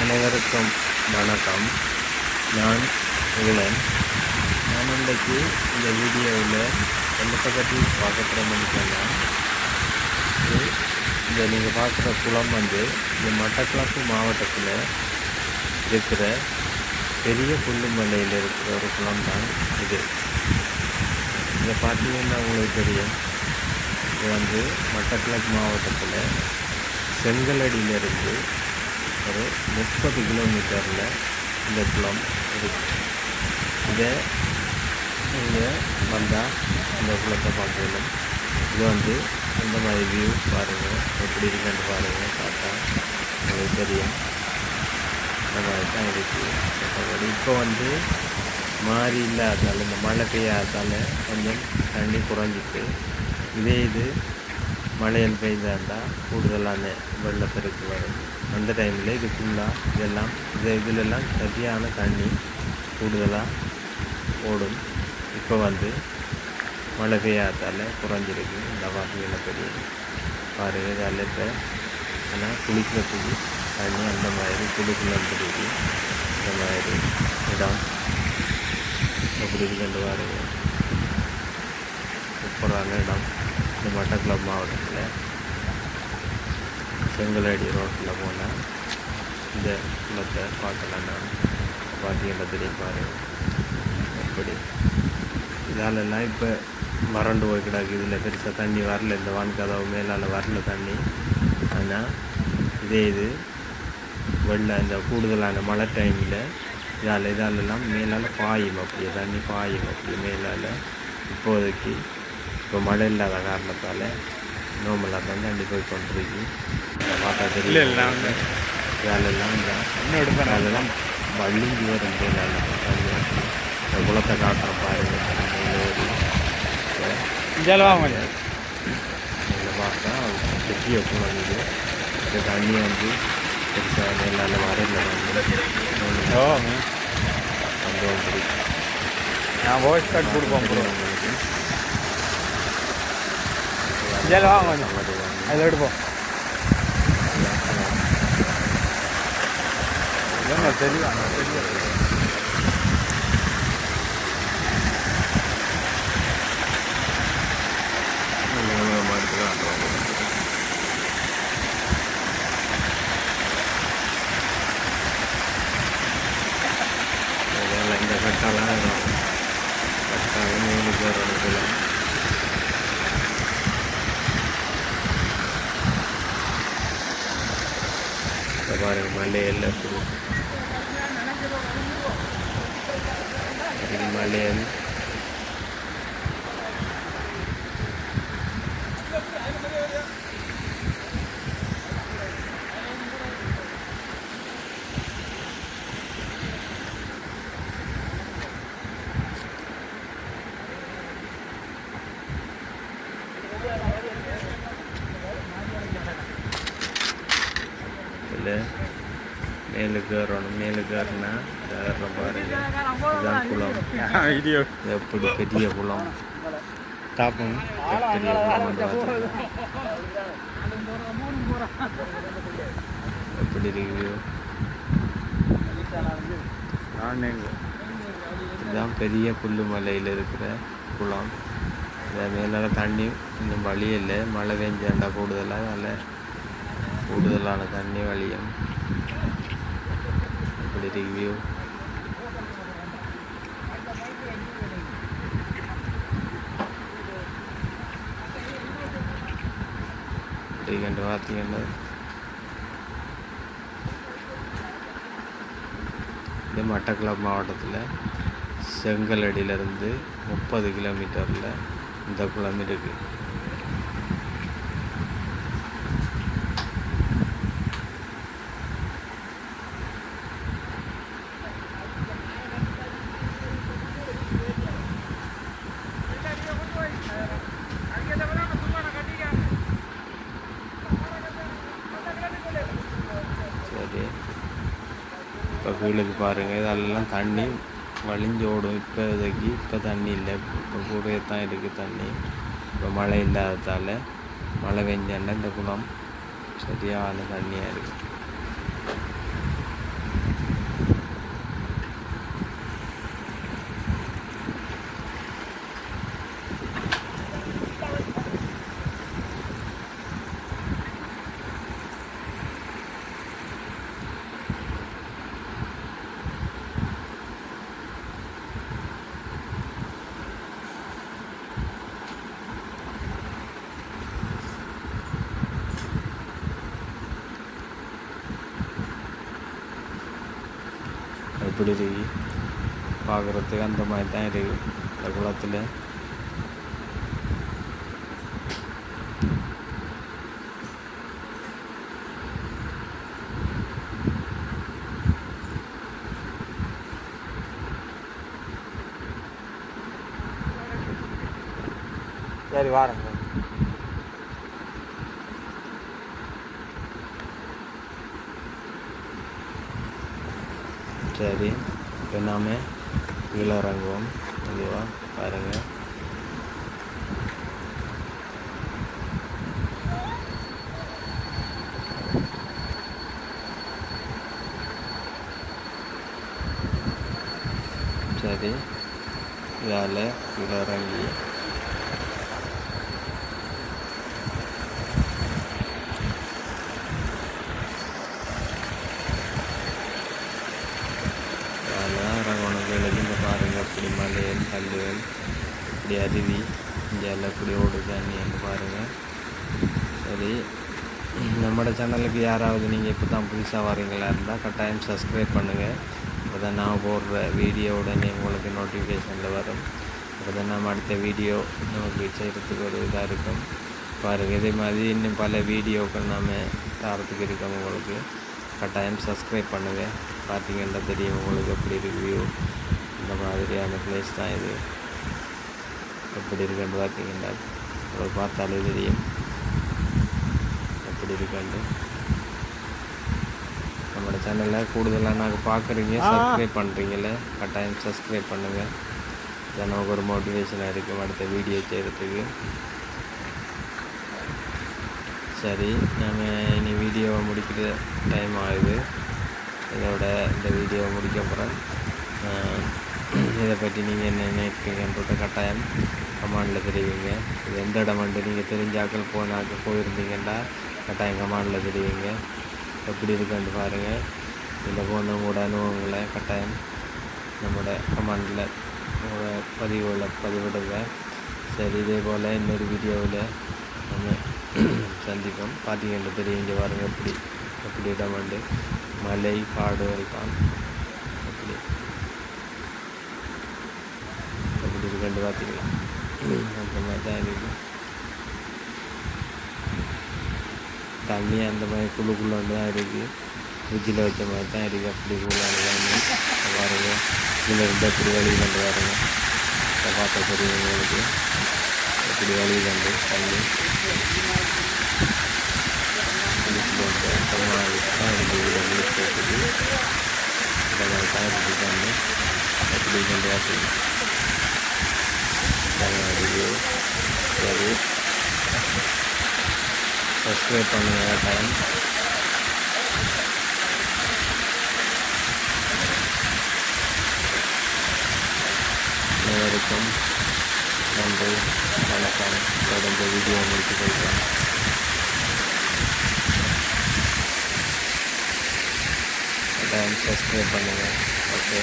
அனைவருக்கும் வணக்கம். நான் இளன். நான் இன்றைக்கு இந்த வீடியோவில் என்னத்தை பற்றி பார்க்க போகிறோம்னா, இந்த நீங்கள் பார்க்குற குளம் இந்த மட்டக்களப்பு மாவட்டத்தில் இருக்கிற பெரிய புல்லுமலையில் இருக்கிற ஒரு குளம் தான் இது. இதை பார்த்தீங்கன்னா உங்களுக்கு தெரியும், இது மட்டக்களப்பு மாவட்டத்தில் செங்கலடியிலிருந்து ஒரு 30 கிலோமீட்டரில் இந்த குளம் இருக்குது. இதை நீங்கள் வந்தால் இந்த குளத்தை பார்க்கணும். இது இந்த மாதிரி வியூ பாருங்கள், எப்படி இருக்குன்னு பாருங்கள். பார்த்தா உங்களுக்கு தெரியும், இந்த மாதிரி தான் இருக்குது. மற்றபடி இப்போ மாறி இல்லாதால், இந்த மழை பெய்யாதால் கொஞ்சம் தண்ணி குறைஞ்சிட்டு, இது மழையில் பெய்தாண்டால் கூடுதலான வெள்ளப்பெருக்கு வரும். அந்த டைமில் இது ஃபுல்லாக இதிலெல்லாம் சரியான தண்ணி கூடுதலாக ஓடும். இப்போ மழை பெய்யாதால் குறைஞ்சிருக்கு. இந்த வாக்குகளில் பெரிய பாருங்கள். இதால் இப்போ ஆனால் குளிக்கிறதுக்கு தண்ணி அந்த மாதிரி குளிக்கலாம் தெரியுது. இந்த மாதிரி இடம் எப்படி இருக்குன்னு பாருங்கள். சூப்பரான இடம். இந்த மட்டக்களப்பு மாவட்டத்தில் செங்கலடி ரோட்டில் போனால் இந்த குளத்தை பார்க்கலாம். நான் பார்த்தீங்கன்னா தெரியும் பாருங்கள் எப்படி. இதாலெல்லாம் இப்போ வறண்டு போய் கிடக்கு. இதில் பெருசாக தண்ணி வரல. இந்த வான்கதவு மேலால் வரல தண்ணி. ஆனால் இது வெள்ளம் இந்த கூடுதலான மழை டைமில் இதாலெல்லாம் மேலால் பாயும், அப்படியே தண்ணி பாயும் அப்படியே மேலால். இப்போதைக்கு இப்போ மழை இல்லாத காரணத்தால் நோம்பலாக தான் தண்ணி போய் கொண்டிருக்கு. பார்த்தா தெரியல. இதாலெல்லாம் அதெல்லாம் வள்ளிஞ்சி வரும் மேலால் தண்ணி. இந்த குளத்தை காட்டுற பாருங்கள். இதில் பார்த்தா பெரிய குளம் இது. இந்த தண்ணி பெருசாக மேலால் வரல. நான் வாய்ஸ் கார்டு கொடுப்போம் உங்களுக்கு. அதில் எடுப்போம். தெரியும் இந்த கட்டாலாம் கட்டாலும் 3 பேர் இதில் பாருங்கள். மலையில் மலையில் மேலுக்கு வரணும். மேலுக்கு ஏறினா பாருங்க, இதுதான் குளம். எப்படி பெரிய குளம். தாப்பம் பெரிய குளம். எப்படி இருக்கு. இதுதான் பெரிய புல்லுமலையில் இருக்கிற குளம். இந்த மேலால் தண்ணி இன்னும் வழி இல்லை. மழை பெஞ்சாண்டா கூடுதலாக அதில் கூடுதலான தண்ணி வழியும். இப்படி ரிவ்யூ கண்டு பார்த்தீங்கன்னா, இந்த மட்டக்களப்பு மாவட்டத்தில் செங்கலடியிலிருந்து 30 கிலோமீட்டரில் இந்த குளம் இருக்குது. சரி, இப்போ கீழுக்கு பாருங்கள். இதெல்லாம் தண்ணி வழிஞ்சோடும். இப்போ தண்ணி இல்லை. இப்போ கூட தான் இருக்குது தண்ணி. இப்போ மழை இல்லாததால் மழை பெஞ்சாண்டா இந்த குளம் சரியான தண்ணியாக இருக்குது. எப்படி இருக்கு பார்க்குறதுக்கு அந்த மாதிரி தான் இருக்குது இந்த குளத்தில். சரி வாரங்க. சரி இப்போ நாம கீழே இறங்குவோம். ஓகேவா, பாருங்கள். சரி இதால் கீழே இறங்கி இந்த பாருங்கள் இப்படி மலைகள் கல்லுகள் இப்படி அருவி இங்கே எல்லாம் இப்படி ஓடுது தண்ணி என்று பாருங்கள். சரி, நம்மளோட சேனலுக்கு யாராவது நீங்கள் இப்போ தான் புதுசாக வரீங்களா இருந்தால் கட்டாயம் சப்ஸ்கிரைப் பண்ணுங்கள். அப்போ தான் நான் போடுற வீடியோ உடனே உங்களுக்கு நோட்டிஃபிகேஷனில் வரும். அப்போ தான் நம்ம அடுத்த வீடியோ நமக்கு செய்கிறதுக்கு ஒரு இதாக இருக்கும். பாருங்கள், இதே மாதிரி இன்னும் பல வீடியோக்கள் நாம் தரத்துக்கு இருக்கோம். உங்களுக்கு கட்டாயம் சப்ஸ்கிரைப் பண்ணுங்கள். பார்த்தீங்கன்னா தெரியும் உங்களுக்கு எப்படி ரிவ்யூ. இந்த மாதிரியான பிளேஸ் தான் இது. எப்படி இருக்குன்னு பார்த்தீங்கன்னா உங்களுக்கு பார்த்தாலே தெரியும் எப்படி இருக்குன்னு. நம்மளோட சேனலில் கூடுதலாக நாங்கள் பார்க்குறீங்க, சப்ஸ்கிரைப் பண்ணுறீங்களே, கட்டாயம் சப்ஸ்கிரைப் பண்ணுங்கள். இதை நமக்கு ஒரு மோட்டிவேஷனாக இருக்கும் அடுத்த வீடியோ செய்கிறதுக்கு. சரி, நம்ம இனி வீடியோவை முடிக்கிற டைம் ஆகுது. இதோட இந்த வீடியோவை முடிக்க போகிறேன். இதை பற்றி நீங்கள் என்ன நினைக்கிறீங்கன்றத கட்டாயம் கமாண்டில் தெரிவிங்க. இது எந்த இடம் வந்து நீங்கள் தெரிஞ்சாக்கள் போயிருந்தீங்கன்னா கட்டாயம் கமாண்டில் தெரிவிங்க. எப்படி இருக்குன்னு பாருங்கள். இதில் போனவங்களோட அனுபவங்களை கட்டாயம் நம்மளோட கமாண்டில் உங்களோட பதிவிடுங்க. சரி, இதே போல் இன்னொரு வீடியோவில் நம்ம சந்திப்போம். பார்த்தீங்கன்னா தெரியும். இங்கே பாருங்கள் எப்படி இடம் வந்து மலை காடுகள் தான். எப்படி இருக்குன்னு பார்த்தீங்களா? அந்த மாதிரி தான் இருக்குது. தண்ணி அந்த மாதிரி குழுக்குள்ளே தான் இருக்குது. ஃப்ரிட்ஜில் வச்ச மாதிரி தான் இருக்குது. அப்படி கூலான தண்ணி பாருங்க. இதில் இருந்தால் எப்படி வழி கண்டு பாருங்க. அதை பார்த்தா தெரியும் உங்களுக்கு எப்படி வழி கண்டு தண்ணி தண்ணி எப்படி கண்டு பார்த்தீங்க. சரி, சப்ஸ்கிரைப் பண்ணுங்க டைம். அனைவருக்கும் நன்றி, வணக்கம். தொடர்ந்து வீடியோ முடித்து கொள்கிறேன். டைம் சப்ஸ்கிரைப் பண்ணுங்கள். ஓகே.